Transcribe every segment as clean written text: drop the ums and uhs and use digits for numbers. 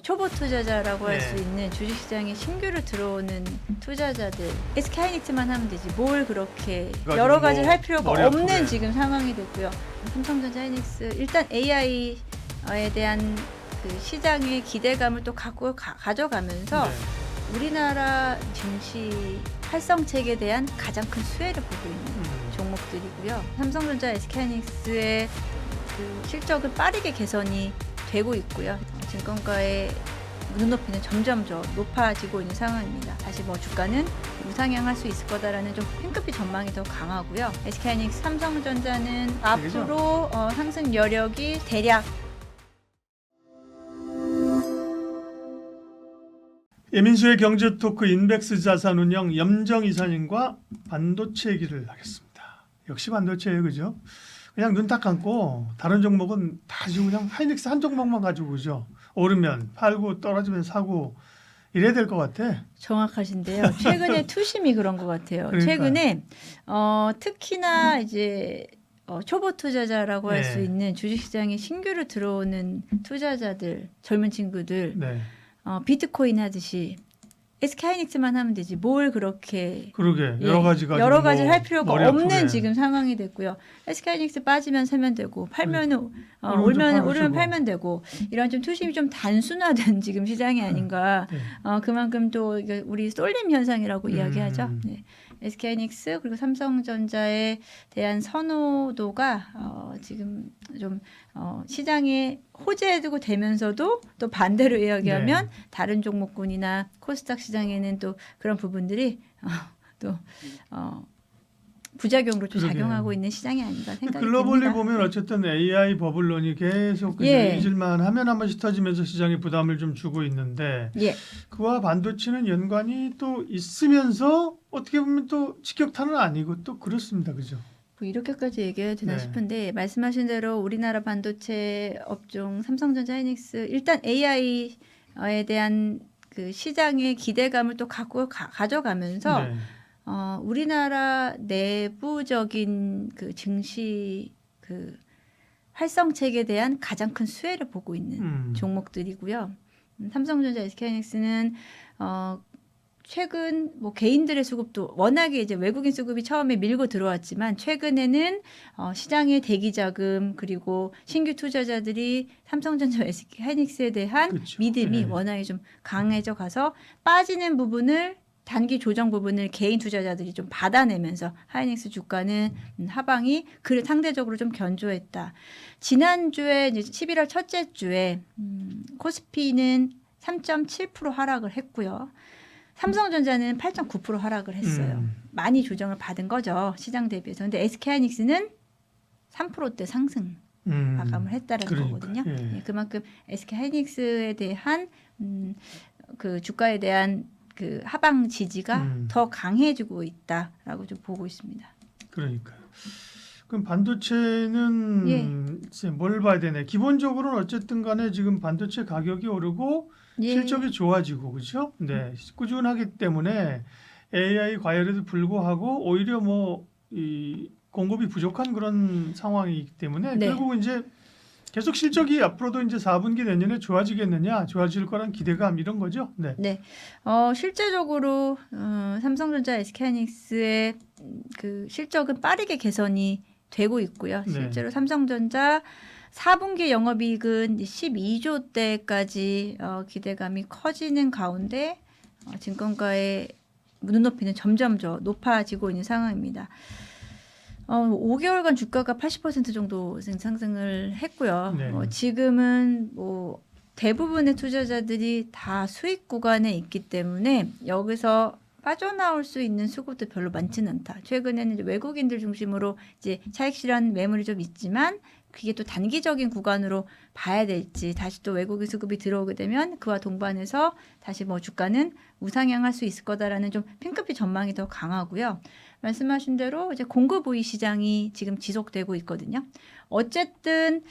초보 투자자라고 할 수 네. 있는 주식시장에 신규로 들어오는 투자자들 SK하이닉스만 하면 되지 뭘 그렇게 여러 가지를 할 필요가 머리 없는 아프게. 지금 상황이 됐고요. 삼성전자, 하이닉스 일단 AI에 대한 그 시장의 기대감을 또 가져가면서 네. 우리나라 증시 활성책에 대한 가장 큰 수혜를 보고 있는 종목들이고요. 삼성전자, SK하이닉스의 그 실적은 빠르게 개선이 되고 있고요. 증권가의 눈높이는 점점 더 높아지고 있는 상황입니다. 다시 뭐 주가는 우상향할 수 있을 거다라는 좀 핑크빛 전망이 더 강하고요. SK하이닉스, 삼성전자는 앞으로 상승 여력이 대략 예민수의 경제토크 인백스 자산운용 염정 이사님과 반도체 얘기를 하겠습니다. 역시 반도체예요, 그죠? 그냥 눈 딱 감고 다른 종목은 다 지금 그냥 하이닉스 한 종목만 가지고 그죠? 오르면 팔고 떨어지면 사고 이래야 될 것 같아. 정확하신데요. 최근에 투심이 그런 것 같아요. 그러니까. 최근에 특히나 이제 초보 투자자라고 할 수 네. 있는 주식시장에 신규로 들어오는 투자자들, 젊은 친구들 네. 비트코인 하듯이 SK하이닉스만 하면 되지 뭘 그렇게 그러게 여러 가지가 여러 가지를 할 필요가 머리 없는 아프게. 지금 상황이 됐고요. SK하이닉스 빠지면 사면 되고 팔면은 오르면 오르면 팔고. 팔면 되고 이런 좀 투심이 좀 단순화된 지금 시장이 아닌가. 네. 그만큼 또 이게 우리 쏠림 현상이라고 이야기하죠. 네. SK하이닉스 그리고 삼성전자에 대한 선호도가 지금 좀 시장에 호재되고 되면서도 또 반대로 이야기하면 네. 다른 종목군이나 코스닥 시장에는 또 그런 부분들이 부작용으로 좀 그러게요. 작용하고 있는 시장이 아닌가 생각이 글로벌리 듭니다. 보면 어쨌든 AI 버블론이 계속 예. 잊을만 하면 한 번씩 터지면서 시장에 부담을 좀 주고 있는데 예. 그와 반도체는 연관이 또 있으면서 어떻게 보면 또 직격탄은 아니고 또 그렇습니다. 그죠? 뭐 이렇게까지 얘기해야 되나 네. 싶은데 말씀하신 대로 우리나라 반도체 업종 삼성전자, 하이닉스 일단 AI에 대한 그 시장의 기대감을 또 가져가면서 네. 우리나라 내부적인 그 증시 그 활성책에 대한 가장 큰 수혜를 보고 있는 종목들이고요. 삼성전자, SK하이닉스는 최근 뭐 개인들의 수급도 워낙에 이제 외국인 수급이 처음에 밀고 들어왔지만 최근에는 시장의 대기 자금 그리고 신규 투자자들이 삼성전자, SK하이닉스에 대한 그렇죠. 믿음이 네. 워낙에 좀 강해져 가서 빠지는 부분을 단기 조정 부분을 개인 투자자들이 좀 받아내면서 하이닉스 주가는 하방이 그래 상대적으로 좀 견조했다. 지난주에 이제 11월 첫째 주에 코스피는 3.7% 하락을 했고요. 삼성전자는 8.9% 하락을 했어요. 많이 조정을 받은 거죠. 시장 대비해서. 근데 SK하이닉스는 3%대 상승 마감을 했다는 거거든요. 예. 예, 그만큼 SK하이닉스에 대한 그 주가에 대한 그 하방 지지가 더 강해지고 있다라고 좀 보고 있습니다. 그러니까요. 그럼 반도체는 이제 뭘 봐야 되네. 기본적으로는 어쨌든 간에 지금 반도체 가격이 오르고 예. 실적이 좋아지고 그렇죠? 네. 꾸준하기 때문에 AI 과열에도 불구하고 오히려 뭐 이 공급이 부족한 그런 상황이기 때문에 네. 결국은 이제 계속 실적이 앞으로도 이제 4분기 내년에 좋아지겠느냐, 좋아질 거란 기대감 이런 거죠. 네. 네. 실제적으로 삼성전자, SK하이닉스의 그 실적은 빠르게 개선이 되고 있고요. 네. 실제로 삼성전자 4분기 영업이익은 12조 대까지 기대감이 커지는 가운데 증권가의 눈높이는 점점 더 높아지고 있는 상황입니다. 5개월간 주가가 80% 정도 상승을 했고요. 네. 지금은 뭐 대부분의 투자자들이 다 수익 구간에 있기 때문에 여기서 빠져나올 수 있는 수급도 별로 많지는 않다. 최근에는 이제 외국인들 중심으로 이제 차익 실현 매물이 좀 있지만 그게 또 단기적인 구간으로 봐야 될지 다시 또 외국인 수급이 들어오게 되면 그와 동반해서 다시 뭐 주가는 우상향할 수 있을 거다라는 좀 핑크빛 전망이 더 강하고요. 말씀하신 대로 이제 공급 우위 시장이 지금 지속되고 있거든요. 어쨌든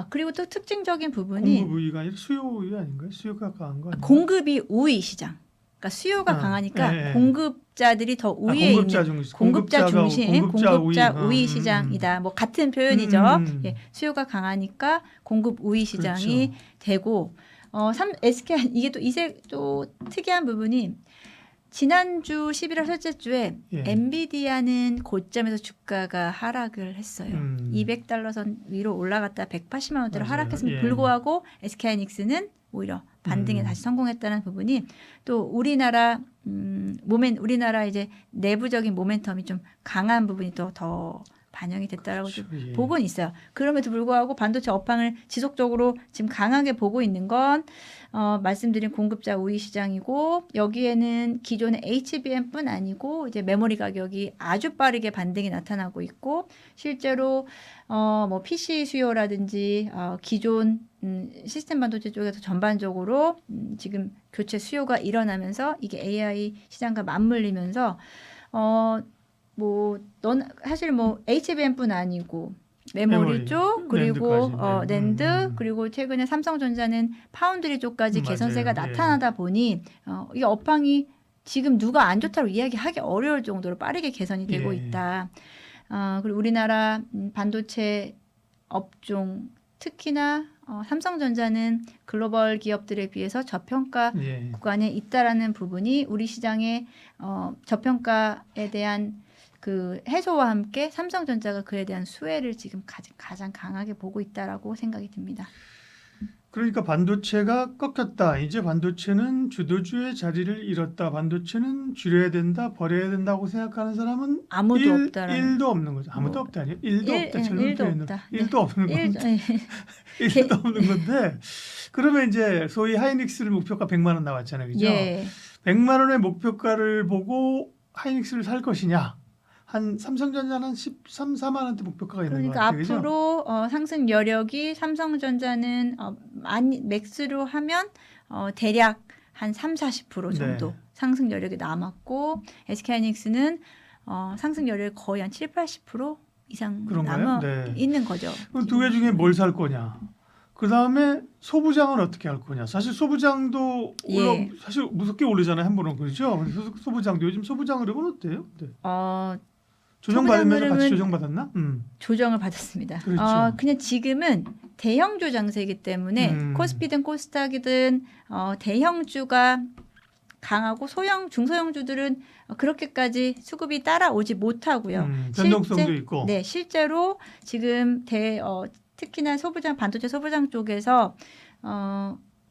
그리고 또 특징적인 부분이 공급 우위가 아니라 수요 우위 아닌가요? 수요가 강한 거 아닌가요? 공급이 우위 시장. 그러니까 수요가 강하니까 예, 예. 공급자들이 더 우위에 공급자 있는 중심, 공급자 중심, 공급자 우위 우위. 시장이다. 뭐 같은 표현이죠. 예, 수요가 강하니까 공급 우위 시장이 그렇죠. 되고 SK 이게 또 이세 또 특이한 부분이 지난주 11월 첫째 주에 예. 엔비디아는 고점에서 주가가 하락을 했어요. 200달러 선 위로 올라갔다 180만 원대로 맞아요. 하락했음에도 예. 불구하고 SK하이닉스는 오히려 반등에 다시 성공했다는 부분이 또 우리나라 우리나라 이제 내부적인 모멘텀이 좀 강한 부분이 또 더 반영이 됐다라고 좀 그렇죠. 예. 보고는 있어요. 그럼에도 불구하고 반도체 업황을 지속적으로 지금 강하게 보고 있는 건 말씀드린 공급자 우위 시장이고 여기에는 기존의 HBM뿐 아니고 이제 메모리 가격이 아주 빠르게 반등이 나타나고 있고 실제로 뭐 PC 수요라든지 기존 시스템 반도체 쪽에서 전반적으로 지금 교체 수요가 일어나면서 이게 AI 시장과 맞물리면서 사실 뭐 HBM뿐 아니고 메모리 쪽 그리고 낸드까지, 네. 낸드 그리고 최근에 삼성전자는 파운드리 쪽까지 맞아요. 개선세가 예. 나타나다 보니 이 업황이 지금 누가 안 좋다고 이야기하기 어려울 정도로 빠르게 개선이 되고 예. 있다. 그리고 우리나라 반도체 업종 특히나 삼성전자는 글로벌 기업들에 비해서 저평가 예. 구간에 있다라는 부분이 우리 시장의 저평가에 대한 그 해소와 함께 삼성전자가 그에 대한 수혜를 지금 가장 강하게 보고 있다라고 생각이 듭니다. 그러니까 반도체가 꺾였다. 이제 반도체는 주도주의 자리를 잃었다. 반도체는 줄여야 된다, 버려야 된다고 생각하는 사람은 아무도 없다라는. 1도 없는 거죠. 아무도 없다 아니에요? 1도 없다. 젊은 일도 표현으로. 없다. 1도 없는 건데. 1도 없는 건데. 그러면 이제 소위 하이닉스를 목표가 100만 원 나왔잖아요. 그죠? 예. 100만 원의 목표가를 보고 하이닉스를 살 것이냐? 한 삼성전자는 13, 4만 원대 목표가가 있는 것 그러니까 같아요. 그죠? 앞으로 상승 여력이 삼성전자는 많이 맥스로 하면 대략 한 3, 40% 정도 네. 상승 여력이 남았고 SK하이닉스는 상승 여력이 거의 한 7, 80% 이상 그런가요? 남아 네. 있는 거죠. 그럼 두 개 중에 뭘 살 거냐? 그 다음에 소부장은 어떻게 할 거냐? 사실 소부장도 예. 사실 무섭게 오르잖아요. 한 번은 그렇죠? 그래서 소부장도 요즘 소부장 흐름은 어때요? 네. 조정 받으면서 같이 흐름은 조정 받았나? 조정을 받았습니다. 그렇죠. 그냥 지금은 대형주 장세이기 때문에 코스피든 코스닥이든 대형주가 강하고 소형 중소형주들은 그렇게까지 수급이 따라오지 못하고요. 변동성도 있고. 네, 실제로 지금 특히나 반도체 소부장 쪽에서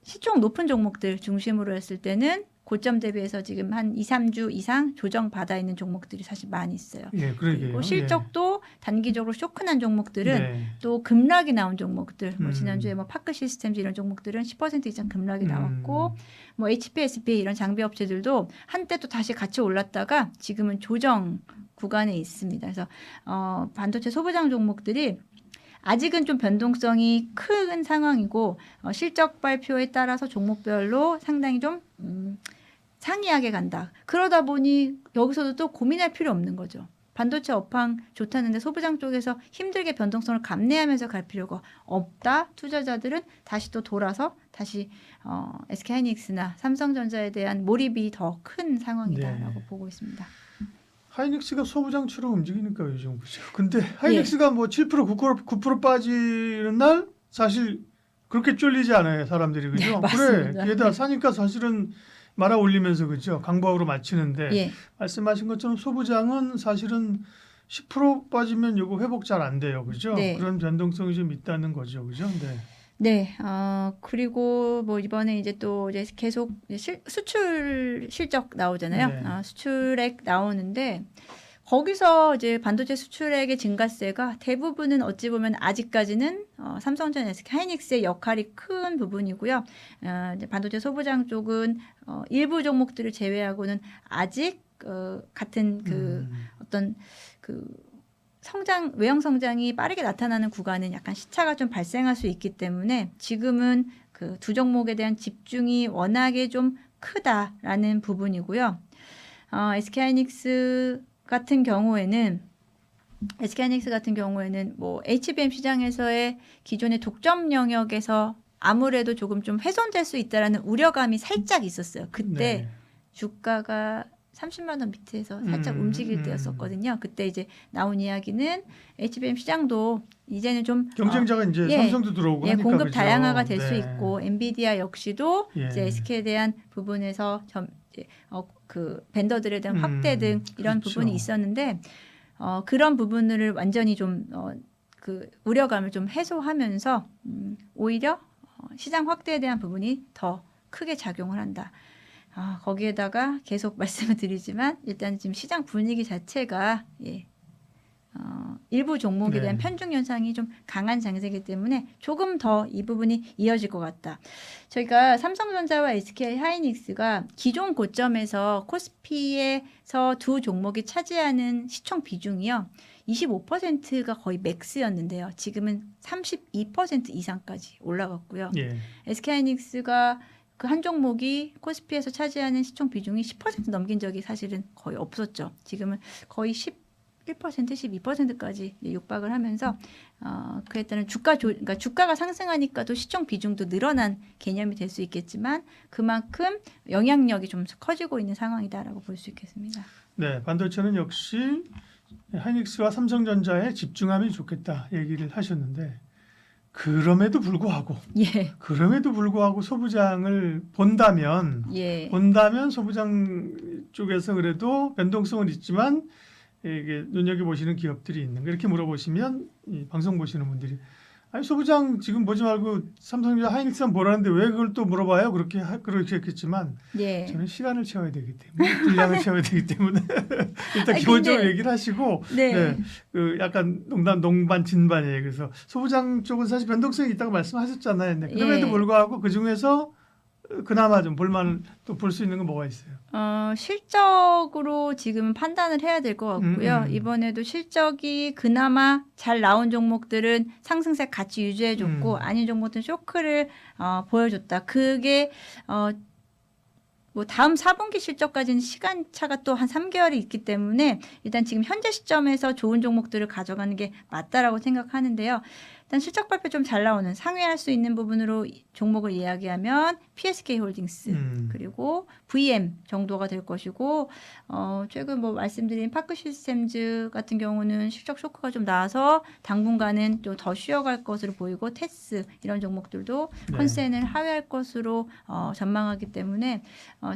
시총 높은 종목들 중심으로 했을 때는 고점 대비해서 지금 한 2, 3주 이상 조정 받아 있는 종목들이 사실 많이 있어요. 예, 그러게요. 그리고 실적도 단기적으로 쇼크난 종목들은 네. 또 급락이 나온 종목들, 뭐 지난주에 뭐 파크 시스템즈 이런 종목들은 10% 이상 급락이 나왔고, 뭐 HPSP 이런 장비 업체들도 한때 또 다시 같이 올랐다가 지금은 조정 구간에 있습니다. 그래서 반도체 소부장 종목들이 아직은 좀 변동성이 큰 상황이고 실적 발표에 따라서 종목별로 상당히 좀 상이하게 간다. 그러다 보니 여기서도 또 고민할 필요 없는 거죠. 반도체 업황 좋다는데 소부장 쪽에서 힘들게 변동성을 감내하면서 갈 필요가 없다. 투자자들은 다시 또 돌아서 다시 SK하이닉스나 삼성전자에 대한 몰입이 더 큰 상황이다라고 보고 있습니다. 하이닉스가 소부장처럼 움직이니까 요즘 그죠. 근데 하이닉스가 뭐 7% 9% 빠지는 날 사실 그렇게 쫄리지 않아요 사람들이 그죠. 네, 맞습니다. 그래 얘다 사니까 사실은 말아 올리면서 그죠. 강보학으로 맞추는데 예. 말씀하신 것처럼 소부장은 사실은 10% 빠지면 요거 회복 잘 안 돼요 그죠. 네. 그런 변동성이 좀 있다는 거죠 그죠. 네. 네, 그리고 뭐 이번에 이제 또 이제 계속 수출 실적 나오잖아요. 네. 수출액 나오는데 거기서 이제 반도체 수출액의 증가세가 대부분은 어찌 보면 아직까지는 삼성전자, SK하이닉스의 역할이 큰 부분이고요. 이제 반도체 소부장 쪽은 일부 종목들을 제외하고는 아직 같은 어떤 외형 성장이 빠르게 나타나는 구간은 약간 시차가 좀 발생할 수 있기 때문에 지금은 그 두 종목에 대한 집중이 워낙에 좀 크다라는 부분이고요. SK하이닉스 같은 경우에는 뭐 HBM 시장에서의 기존의 독점 영역에서 아무래도 조금 좀 훼손될 수 있다라는 우려감이 살짝 있었어요. 그때 네. 주가가 30만 원 밑에서 살짝 움직일 때였었거든요. 그때 이제 나온 이야기는 HBM 시장도 이제는 좀 경쟁자가 이제 예, 삼성도 들어오고 예, 하니까 공급 그죠? 다양화가 될 수 네. 있고 엔비디아 역시도 예. 이제 SK에 대한 부분에서 그 벤더들에 대한 확대 등 이런 그렇죠. 부분이 있었는데 그런 부분을 완전히 좀 그 우려감을 좀 해소하면서 오히려 시장 확대에 대한 부분이 더 크게 작용을 한다. 거기에다가 계속 말씀을 드리지만 일단 지금 시장 분위기 자체가 일부 종목에 대한 네. 편중 현상이 좀 강한 장세이기 때문에 조금 더 이 부분이 이어질 것 같다. 저희가 삼성전자와 SK 하이닉스가 기존 고점에서 코스피에서 두 종목이 차지하는 시총 비중이요. 25%가 거의 맥스였는데요. 지금은 32% 이상까지 올라갔고요. 예. SK 하이닉스가 그 한 종목이 코스피에서 차지하는 시총 비중이 10% 넘긴 적이 사실은 거의 없었죠. 지금은 거의 11%, 12%까지 육박을 하면서 그에 따른 그러니까 주가가 상승하니까 또 시총 비중도 늘어난 개념이 될 수 있겠지만 그만큼 영향력이 좀 커지고 있는 상황이다라고 볼 수 있겠습니다. 네, 반도체는 역시 하이닉스와 삼성전자에 집중하면 좋겠다 얘기를 하셨는데 그럼에도 불구하고 소부장을 본다면 소부장 쪽에서 그래도 변동성은 있지만 이게 눈여겨보시는 기업들이 있는 거 이렇게 물어보시면 이 방송 보시는 분들이 아니 소부장 지금 보지 말고 삼성전자 하이닉스만 보라는데 왜 그걸 또 물어봐요? 그렇게 했겠지만 저는 시간을 채워야 되기 때문에 분량을 채워야 되기 때문에 일단 기본적으로 얘기를 하시고 그 약간 농반 진반이에요. 그래서 소부장 쪽은 사실 변동성이 있다고 말씀하셨잖아요. 네. 그럼에도 불구하고 그 중에서 그나마 좀 볼만 또 볼 수 있는 건 뭐가 있어요? 실적으로 지금 판단을 해야 될 것 같고요. 이번에도 실적이 그나마 잘 나온 종목들은 상승세 같이 유지해줬고 아닌 종목들은 쇼크를 보여줬다. 그게 뭐 다음 4분기 실적까지는 시간차가 또 한 3개월이 있기 때문에 일단 지금 현재 시점에서 좋은 종목들을 가져가는 게 맞다라고 생각하는데요. 일단 실적 발표 좀 잘 나오는 상회할 수 있는 부분으로 종목을 이야기하면 PSK 홀딩스 그리고 VM 정도가 될 것이고 최근 뭐 말씀드린 파크 시스템즈 같은 경우는 실적 쇼크가 좀 나와서 당분간은 좀 더 쉬어갈 것으로 보이고 테스 이런 종목들도 컨센을 하회할 것으로 전망하기 때문에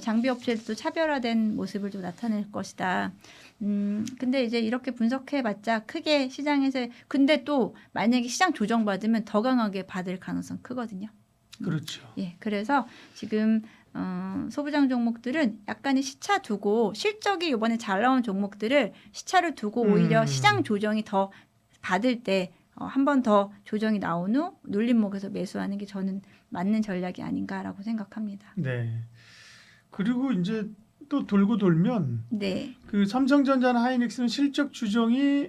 장비 업체들도 차별화된 모습을 좀 나타낼 것이다. 근데 이제 이렇게 분석해봤자 크게 시장에서 근데 또 만약에 시장 조정받으면 더 강하게 받을 가능성 크거든요. 그렇죠. 예, 그래서 지금 소부장 종목들은 약간의 시차 두고 실적이 이번에 잘 나온 종목들을 시차를 두고 오히려 시장 조정이 더 받을 때 한 번 더 조정이 나온 후 눌림목에서 매수하는 게 저는 맞는 전략이 아닌가라고 생각합니다. 네. 그리고 이제 또 돌고 돌면 네. 그 삼성전자나 하이닉스는 실적 추정이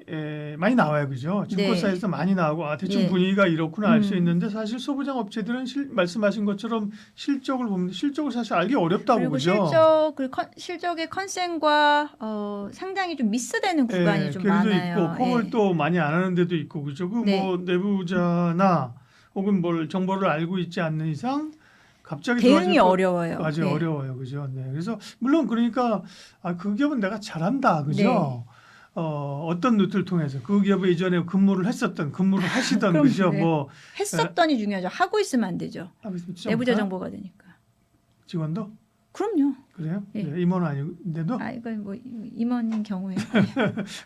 많이 나와요, 그죠? 증권사에서 많이 나오고 대충 분위기가 이렇구나 알 수 있는데 사실 소부장 업체들은 말씀하신 것처럼 실적을 보면 실적을 사실 알기 어렵다고 그리고 그죠? 실적의 컨센과 상당히 좀 미스되는 구간이 좀 많아요. 있고 폼을 또 많이 안 하는 데도 있고 그죠? 그 뭐 내부자나 혹은 뭘 정보를 알고 있지 않는 이상 갑자기 대응이 어려워요. 맞아요, 어려워요, 그죠? 네, 그래서 물론 그러니까 그 기업은 내가 잘한다, 그죠? 어떤 루트를 통해서 그 기업에 이전에 근무를 하시던 그죠? 뭐 했었더니 중요하죠. 하고 있으면 안 되죠. 내부자 정보가 되니까. 직원도? 그럼요. 그래요? 임원은 아닌데도? 이건 뭐 임원인 경우에.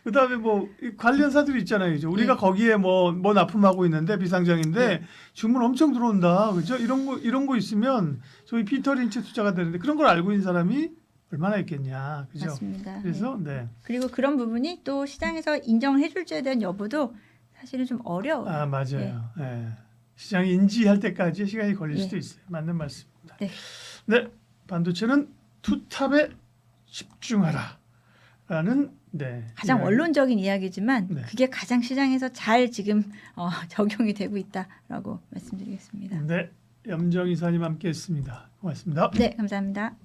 그다음에 뭐 관련사들이 있잖아요, 그죠? 우리가 거기에 뭐 납품하고 있는데 비상장인데 주문 엄청 들어온다, 그죠? 이런 거 있으면 저희 피터 린치 투자가 되는데 그런 걸 알고 있는 사람이 얼마나 있겠냐, 그죠? 맞습니다. 그래서 그리고 그런 부분이 또 시장에서 인정을 해줄지에 대한 여부도 사실은 좀 어려워요. 맞아요. 시장이 인지할 때까지 시간이 걸릴 수도 있어요. 맞는 말씀입니다. 네, 반도체는 투탑에 집중하라라는 가장 원론적인 이야기지만 그게 가장 시장에서 잘 지금 적용이 되고 있다라고 말씀드리겠습니다. 네, 염정 이사님 함께했습니다. 고맙습니다. 네, 감사합니다.